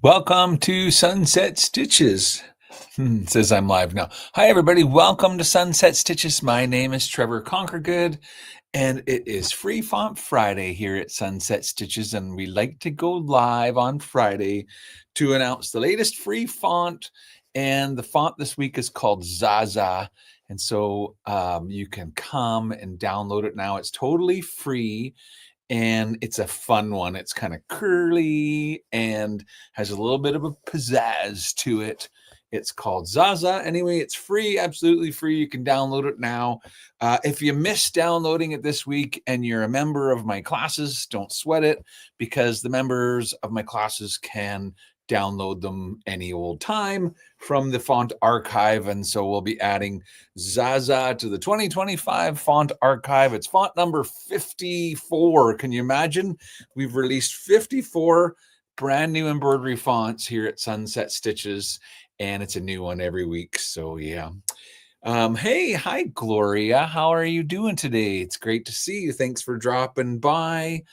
Welcome to Sunset Stitches. It says I'm live now. Hi, everybody. Welcome to Sunset Stitches. My name is Trevor Conquergood, and it is Free Font Friday here at Sunset Stitches. And we like to go live on Friday to announce the latest free font. And the font this week is called Zaza. And so you can come and download it now. It's totally free. And it's a fun one. It's kind of curly and has a little bit of a pizzazz to it. It's called Zaza. Anyway, it's free, absolutely free. You can download it now. If you missed downloading it this week and you're a member of my classes, don't sweat it, because the members of my classes can download them any old time from the font archive. And so we'll be adding Zaza to the 2025 font archive. It's font number 54. Can you imagine? We've released 54 brand new embroidery fonts here at Sunset Stitches, and it's a new one every week. So yeah. Hey, hi, Gloria. How are you doing today? It's great to see you. Thanks for dropping by.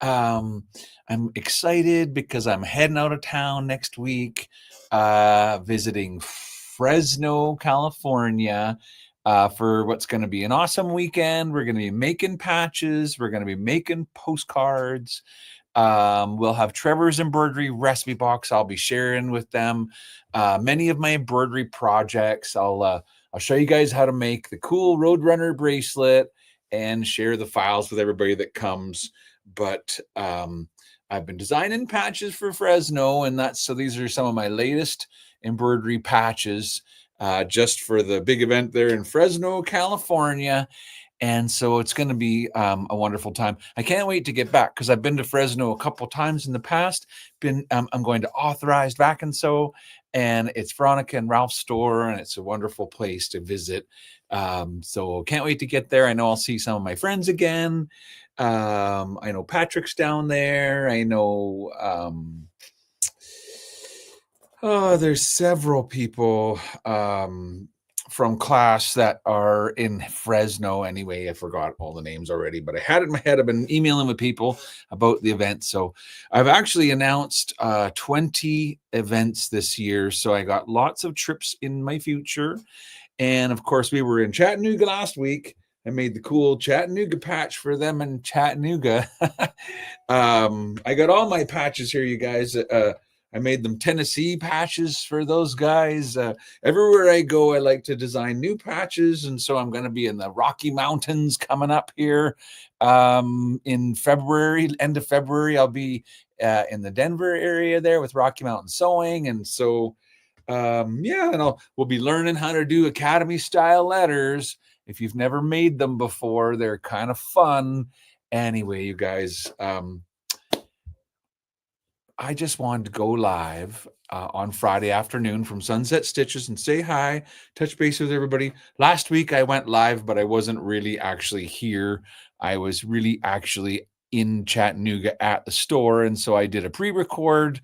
I'm excited because I'm heading out of town next week, visiting Fresno, California, for what's going to be an awesome weekend. We're going to be making patches. We're going to be making postcards. We'll have Trevor's embroidery recipe box. I'll be sharing with them many of my embroidery projects. I'll show you guys how to make the cool Roadrunner bracelet and share the files with everybody that comes. But I've been designing patches for Fresno, and so these are some of my latest embroidery patches just for the big event there in Fresno, California. And so it's going to be a wonderful time. I can't wait to get back because I've been to Fresno a couple times in the past. I'm going to Authorized Vac and Sew, and it's Veronica and Ralph's store, and it's a wonderful place to visit. So can't wait to get there. I know I'll see some of my friends again. I know Patrick's down there. I know there's several people from class that are in Fresno. Anyway, I forgot all the names already, but I had it in my head. I've been emailing with people about the event. So I've actually announced 20 events this year. So I got lots of trips in my future. And of course, we were in Chattanooga last week. I made the cool Chattanooga patch for them in Chattanooga. I got all my patches here, you guys. I made them Tennessee patches for those guys. Everywhere I go, I like to design new patches. And so I'm going to be in the Rocky Mountains coming up here in February, end of February. I'll be in the Denver area there with Rocky Mountain Sewing. And so, yeah, and we'll be learning how to do Academy style letters. If you've never made them before, they're kind of fun. Anyway, you guys, I just wanted to go live on Friday afternoon from Sunset Stitches and say hi, touch base with everybody. Last week I went live, but I wasn't really actually here. I was really actually in Chattanooga at the store. And so I did a pre-record.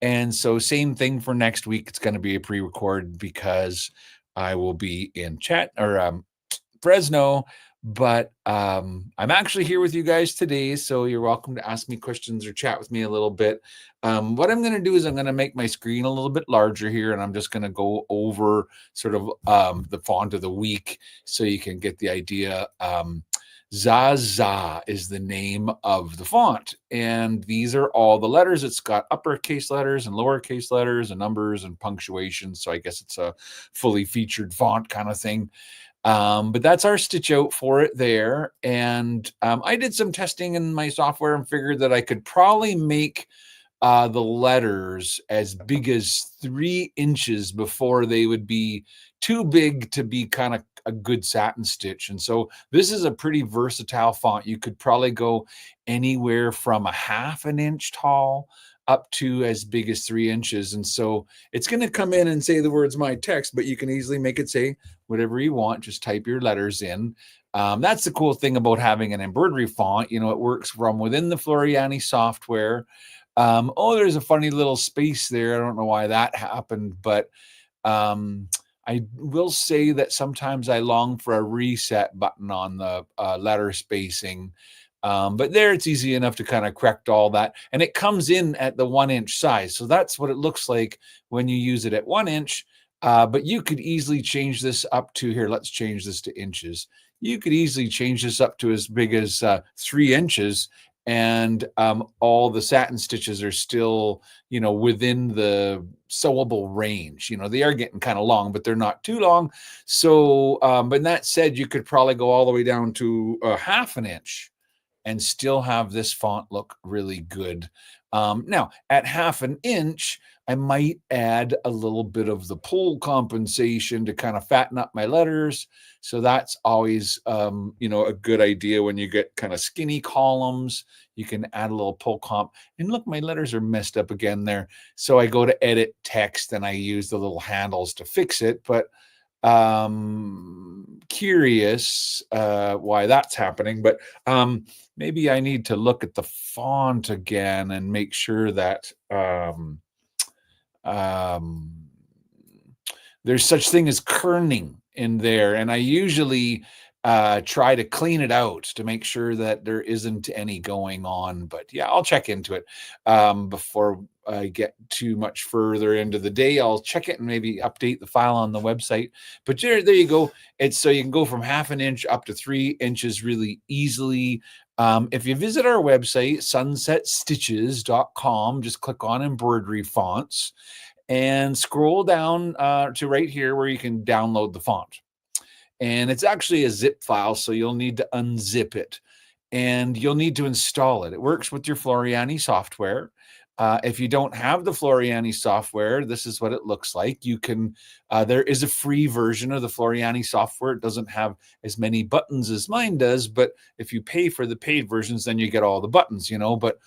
And so same thing for next week. It's going to be a pre-record because I will be in Fresno, but I'm actually here with you guys today, so you're welcome to ask me questions or chat with me a little bit. What I'm going to do is I'm going to make my screen a little bit larger here, and I'm just going to go over sort of the font of the week so you can get the idea. Zaza is the name of the font, and these are all the letters. It's got uppercase letters and lowercase letters and numbers and punctuation, so I guess it's a fully featured font kind of thing. But that's our stitch out for it there. And I did some testing in my software and figured that I could probably make the letters as big as 3 inches before they would be too big to be kind of a good satin stitch. And so this is a pretty versatile font. You could probably go anywhere from a 1/2 inch tall up to as big as 3 inches. And so it's going to come in and say the words my text, but you can easily make it say whatever you want. Just type your letters in. That's the cool thing about having an embroidery font. You know, it works from within the Floriani software. There's a funny little space there. I don't know why that happened, but I will say that sometimes I long for a reset button on the letter spacing. But there, it's easy enough to kind of correct all that. And it comes in at the 1 inch size. So that's what it looks like when you use it at 1 inch. But you could easily change this up to here. Let's change this to inches. You could easily change this up to as big as 3 inches, and all the satin stitches are still, within the sewable range. They are getting kind of long, but they're not too long. So, but that said, you could probably go all the way down to a 1/2 inch and still have this font look really good. Now, at 1/2 inch, I might add a little bit of the pull compensation to kind of fatten up my letters. So that's always, a good idea when you get kind of skinny columns. You can add a little pull comp. And look, my letters are messed up again there. So I go to edit text and I use the little handles to fix it. But curious why that's happening. But maybe I need to look at the font again and make sure that there's such thing as kerning in there. And I usually try to clean it out to make sure that there isn't any going on. But yeah, I'll check into it before I get too much further into the day. I'll check it and maybe update the file on the website. But there you go. It's so you can go from 1/2 inch up to 3 inches really easily. If you visit our website, sunsetstitches.com, just click on embroidery fonts and scroll down to right here where you can download the font. And it's actually a zip file, so you'll need to unzip it and you'll need to install it. It works with your Floriani software. If you don't have the Floriani software, this is what it looks like. You can, there is a free version of the Floriani software. It doesn't have as many buttons as mine does, but if you pay for the paid versions, then you get all the buttons, But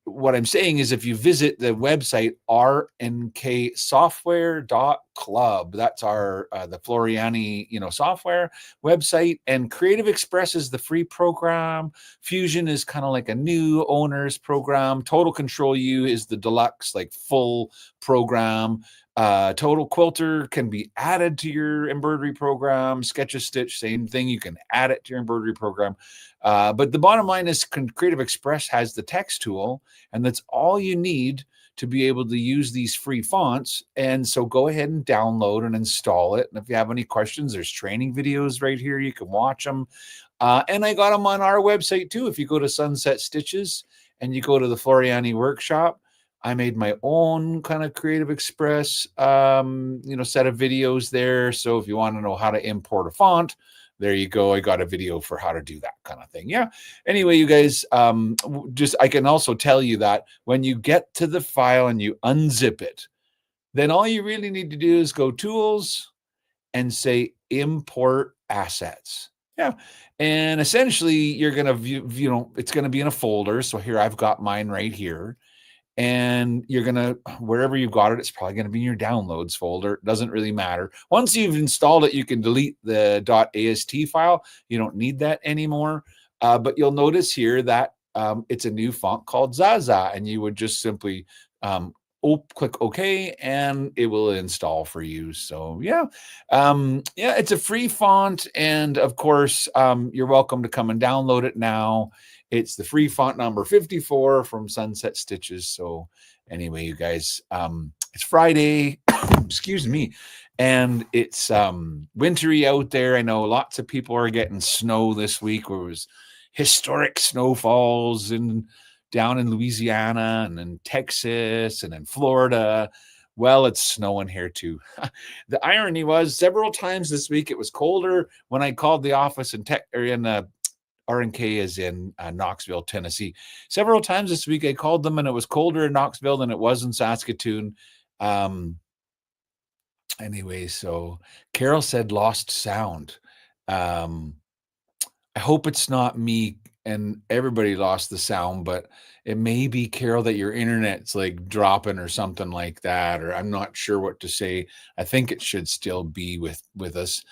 what I'm saying is if you visit the website, rnksoftware.club, that's our, the Floriani, software website, and Creative Express is the free program. Fusion is kind of like a new owner's program. Total Control U is the deluxe, like full program. Total Quilter can be added to your embroidery program. Sketch-a-Stitch, same thing. You can add it to your embroidery program. But the bottom line is Creative Express has the text tool, and that's all you need to be able to use these free fonts. And so go ahead and download and install it. And if you have any questions, there's training videos right here. You can watch them. And I got them on our website too. If you go to Sunset Stitches and you go to the Floriani workshop, I made my own kind of Creative Express, set of videos there. So if you want to know how to import a font, there you go. I got a video for how to do that kind of thing. Yeah. Anyway, you guys, I can also tell you that when you get to the file and you unzip it, then all you really need to do is go Tools and say Import Assets. Yeah. And essentially you're going to view, it's going to be in a folder. So here I've got mine right here. And you're going to, wherever you've got it, it's probably going to be in your downloads folder. It doesn't really matter. Once you've installed it, you can delete the .ast file. You don't need that anymore. But you'll notice here that it's a new font called Zaza. And you would just simply click OK, and it will install for you. So yeah, it's a free font. And of course, you're welcome to come and download it now. It's the free font number 54 from Sunset Stitches. So anyway, you guys, it's Friday, excuse me, and it's wintry out there. I know lots of people are getting snow this week. Where it was historic snowfalls down in Louisiana and in Texas and in Florida. Well, it's snowing here too. The irony was several times this week it was colder when I called the office in RNK is in Knoxville, Tennessee. Several times this week I called them and it was colder in Knoxville than it was in Saskatoon. Anyway, so Carol said lost sound. I hope it's not me and everybody lost the sound, but it may be, Carol, that your internet's like dropping or something like that, or I'm not sure what to say. I think it should still be with us.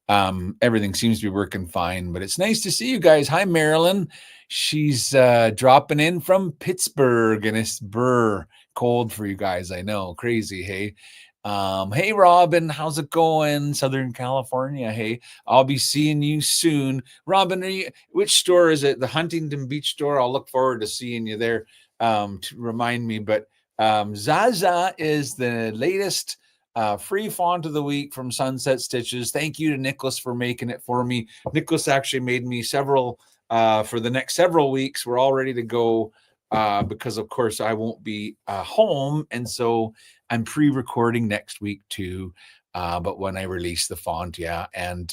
Everything seems to be working fine, but it's nice to see you guys. Hi, Marilyn. She's dropping in from Pittsburgh, and it's cold for you guys. I know, crazy, hey. Hey, Robin, how's it going? Southern California. Hey, I'll be seeing you soon. Robin, which store is it? The Huntington Beach store. I'll look forward to seeing you there to remind me. But Zaza is the latest free font of the week from Sunset Stitches. Thank you to Nicholas for making it for me. Nicholas actually made me several for the next several weeks. We're all ready to go because, of course, I won't be home. And so I'm pre-recording next week too. But when I release the font, yeah. And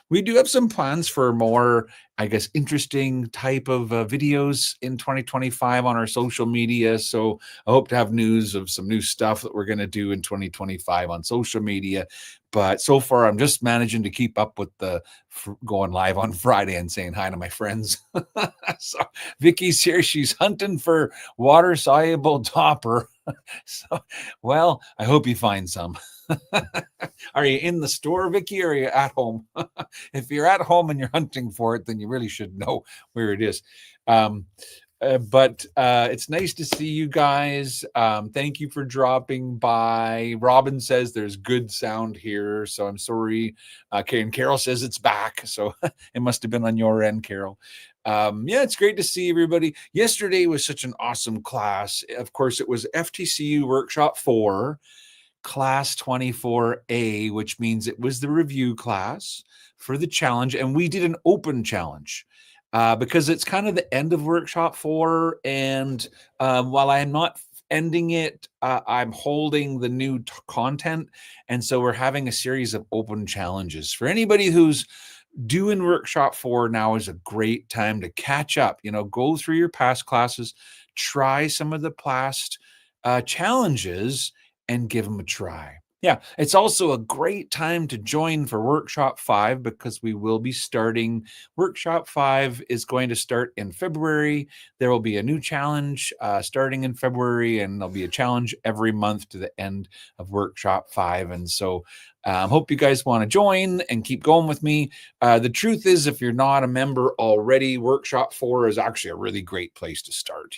we do have some plans for more, I guess, interesting type of videos in 2025 on our social media. So I hope to have news of some new stuff that we're going to do in 2025 on social media. But so far, I'm just managing to keep up with the going live on Friday and saying hi to my friends. So Vicky's here. She's hunting for water-soluble topper. So, well, I hope you find some. Are you in the store, Vicky, or are you at home? If you're at home and you're hunting for it, then you really should know where it is. But it's nice to see you guys. Thank you for dropping by. Robin says there's good sound here, so I'm sorry. And Carol says it's back, so it must have been on your end, Carol. Yeah, it's great to see everybody. Yesterday was such an awesome class. Of course, it was FTCU Workshop 4, Class 24A, which means it was the review class for the challenge, and we did an open challenge. Because it's kind of the end of Workshop 4, and while I'm not ending it, I'm holding the new content, and so we're having a series of open challenges. For anybody who's doing Workshop 4, now is a great time to catch up. Go through your past classes, try some of the past challenges, and give them a try. Yeah, it's also a great time to join for Workshop 5 because we will be starting. Workshop 5 is going to start in February. There will be a new challenge starting in February, and there'll be a challenge every month to the end of Workshop 5. And so I hope you guys want to join and keep going with me. The truth is, if you're not a member already, Workshop 4 is actually a really great place to start.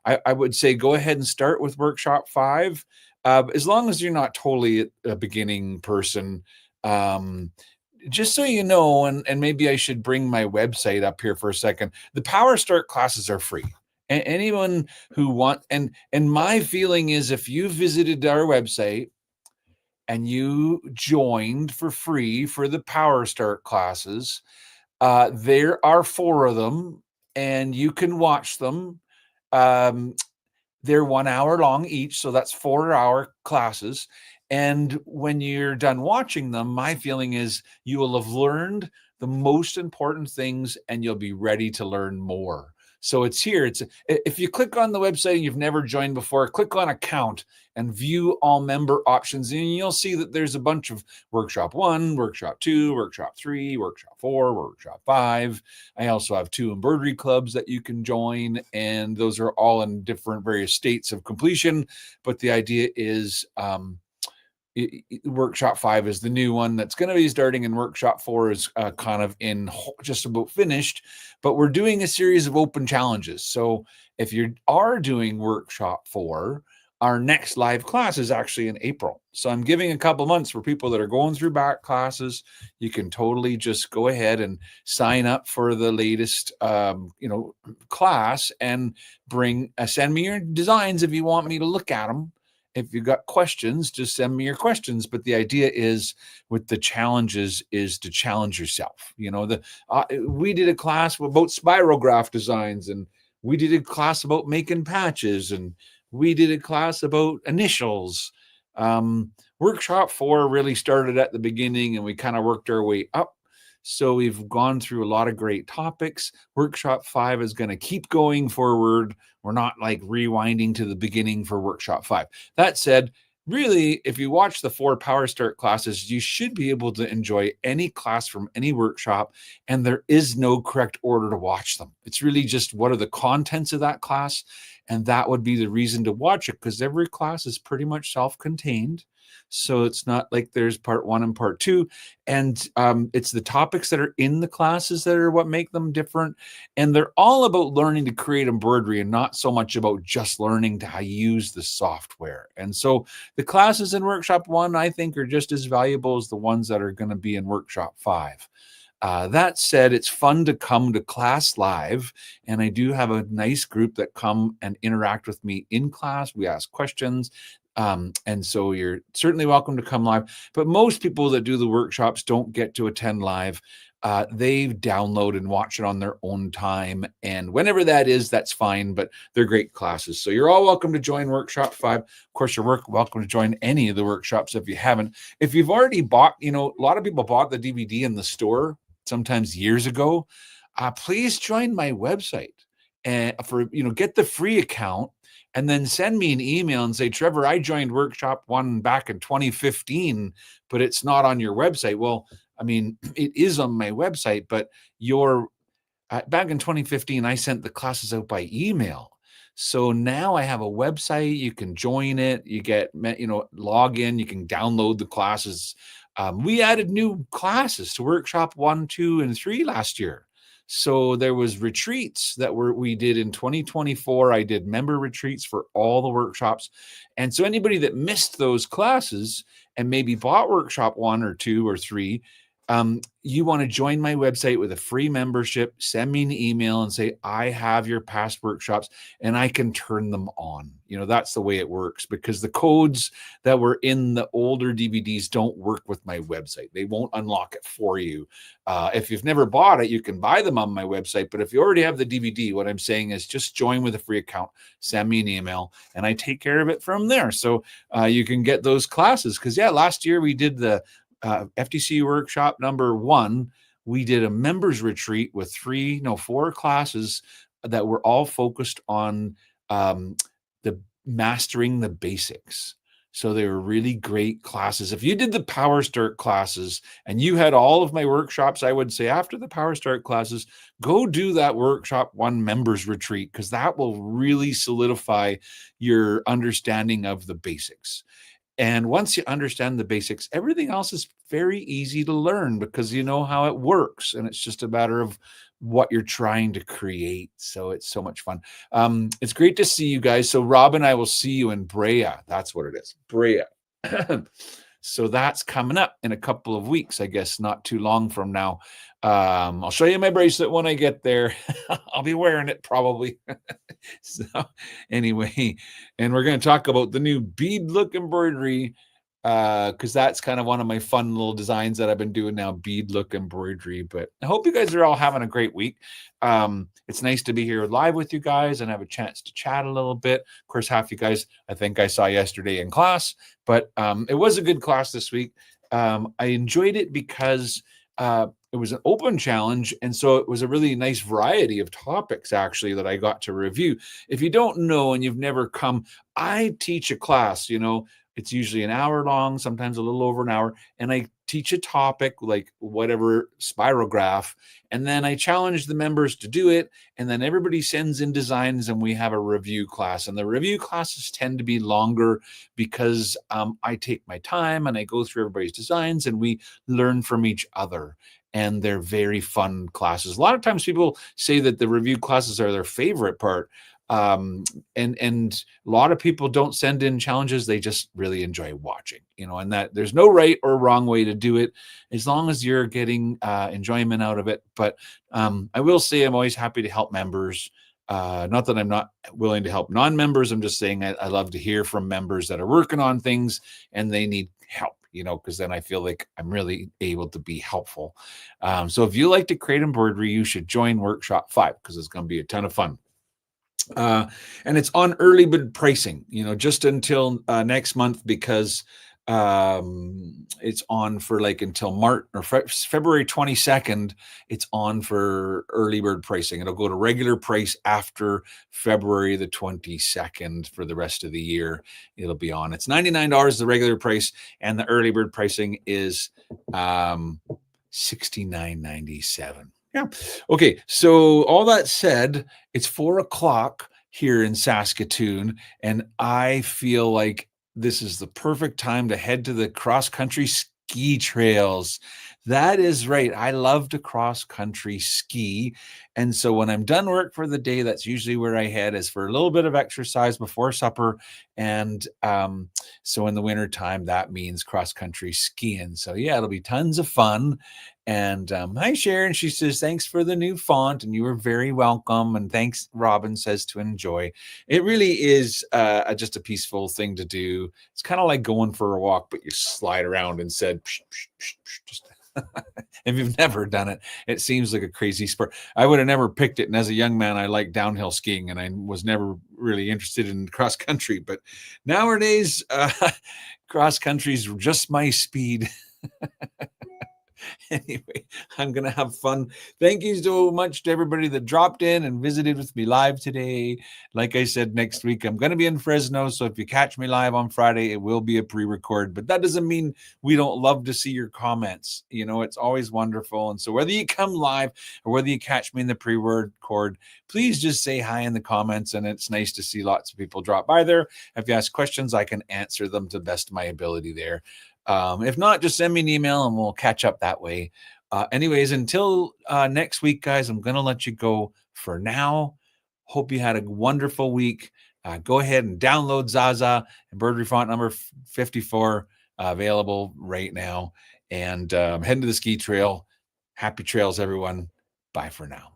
I would say go ahead and start with Workshop 5. As long as you're not totally a beginning person, just so you know, and maybe I should bring my website up here for a second. The Power Start classes are free. And anyone who and my feeling is if you visited our website and you joined for free for the Power Start classes, there are 4 of them, and you can watch them. They're 1 hour long each, so that's 4-hour classes. And when you're done watching them, my feeling is you will have learned the most important things and you'll be ready to learn more. So it's here. If you click on the website and you've never joined before, click on account and view all member options, and you'll see that there's a bunch of Workshop 1, Workshop 2, Workshop 3, Workshop 4, Workshop 5. I also have 2 embroidery clubs that you can join, and those are all in different various states of completion. But the idea is Workshop 5 is the new one that's going to be starting, and Workshop 4 is kind of just about finished. But we're doing a series of open challenges. So if you are doing Workshop 4, our next live class is actually in April. So I'm giving a couple months for people that are going through back classes. You can totally just go ahead and sign up for the latest, class and send me your designs if you want me to look at them. If you've got questions, just send me your questions. But the idea is with the challenges is to challenge yourself. We did a class about spirograph designs, and we did a class about making patches, and we did a class about initials. Workshop 4 really started at the beginning, and we kind of worked our way up. So we've gone through a lot of great topics. Workshop 5 is going to keep going forward. We're not like rewinding to the beginning for Workshop 5. That said, really, if you watch the 4 Power Start classes, you should be able to enjoy any class from any workshop, and there is no correct order to watch them. It's really just what are the contents of that class. and that would be the reason to watch it, because every class is pretty much self-contained. So it's not like there's part one and part two. And it's the topics that are in the classes that are what make them different. And they're all about learning to create embroidery and not so much about just learning to how to use the software. And so the classes in Workshop 1, I think, are just as valuable as the ones that are going to be in Workshop 5. That said, it's fun to come to class live, and I do have a nice group that come and interact with me in class. We ask questions, and so you're certainly welcome to come live. But most people that do the workshops don't get to attend live. They download and watch it on their own time, and whenever that is, that's fine. But they're great classes, so you're all welcome to join Workshop 5. Of course, you're welcome to join any of the workshops if you haven't. If you've already bought, a lot of people bought the DVD in the store sometimes years ago. Please join my website and get the free account, and then send me an email and say, Trevor, I joined Workshop 1 back in 2015, but it's not on your website. Well, I mean, it is on my website, but back in 2015, I sent the classes out by email. So now I have a website. You can join it. You get, log in. You can download the classes. We added new classes to Workshop 1, 2, and 3 last year. So there was retreats that we did in 2024. I did member retreats for all the workshops. And so anybody that missed those classes and maybe bought Workshop 1 or 2 or 3, you want to join my website with a free membership, send me an email and say, I have your past workshops and I can turn them on. That's the way it works, because the codes that were in the older DVDs don't work with my website. They won't unlock it for you. If you've never bought it, you can buy them on my website. But if you already have the DVD, what I'm saying is just join with a free account, send me an email, and I take care of it from there. So you can get those classes. Because last year we did the FTC workshop number 1, we did a members retreat with 4 classes that were all focused on the mastering the basics. So they were really great classes. If you did the Power Start classes and you had all of my workshops, I would say after the Power Start classes, go do that Workshop 1 members retreat, because that will really solidify your understanding of the basics. And once you understand the basics, everything else is very easy to learn, because you know how it works. And it's just a matter of what you're trying to create. So it's so much fun. It's great to see you guys. So Rob and I will see you in Brea. That's what it is. Brea. So that's coming up in a couple of weeks, I guess, not too long from now. I'll show you my bracelet when I get there. I'll be wearing it probably. So anyway, and we're going to talk about the new bead look embroidery, because that's kind of one of my fun little designs that I've been doing now, bead look embroidery. But I hope you guys are all having a great week. It's nice to be here live with you guys and have a chance to chat a little bit. Of course, half you guys I think I saw yesterday in class, but it was a good class this week. I enjoyed it because it was an open challenge, and so it was a really nice variety of topics actually that I got to review. If you don't know and you've never come, I teach a class, it's usually an hour long, sometimes a little over an hour, and I teach a topic like whatever spirograph, and then I challenge the members to do it, and then everybody sends in designs and we have a review class. And the review classes tend to be longer because I take my time and I go through everybody's designs and we learn from each other. And they're very fun classes. A lot of times people say that the review classes are their favorite part. And a lot of people don't send in challenges. They just really enjoy watching, and that there's no right or wrong way to do it as long as you're getting enjoyment out of it. But I will say I'm always happy to help members. Not that I'm not willing to help non-members. I'm just saying I love to hear from members that are working on things and they need help, because then I feel like I'm really able to be helpful. So if you like to create embroidery, you should join Workshop 5, because it's going to be a ton of fun. And it's on early bird pricing, just until next month, because it's on for until March or February 22nd. It's on for early bird pricing. It'll go to regular price after February the 22nd for the rest of the year. It'll be on. It's $99 the regular price, and the early bird pricing is $69.97. Yeah. Okay. So all that said, it's 4:00 here in Saskatoon, and I feel like this is the perfect time to head to the cross country ski trails. That is right. I love to cross country ski. And so when I'm done work for the day, that's usually where I head, is for a little bit of exercise before supper. And so in the wintertime, that means cross country skiing. So yeah, it'll be tons of fun. And hi, Sharon. She says, thanks for the new font, and you were very welcome. And thanks, Robin says, to enjoy. It really is just a peaceful thing to do. It's kind of like going for a walk, but you slide around and said, psh, psh, psh, psh, just if you've never done it, it seems like a crazy sport. I would have never picked it. And as a young man, I liked downhill skiing, and I was never really interested in cross country. But nowadays, cross country is just my speed. Anyway, I'm going to have fun. Thank you so much to everybody that dropped in and visited with me live today. Like I said, next week I'm going to be in Fresno. So if you catch me live on Friday, it will be a pre-record, but that doesn't mean we don't love to see your comments. It's always wonderful. And so whether you come live or whether you catch me in the pre-record, please just say hi in the comments. And it's nice to see lots of people drop by there. If you ask questions, I can answer them to the best of my ability there. If not, just send me an email and we'll catch up that way. Anyways, until next week, guys, I'm going to let you go for now. Hope you had a wonderful week. Go ahead and download Zaza embroidery font number 54, available right now. And head to the ski trail. Happy trails, everyone. Bye for now.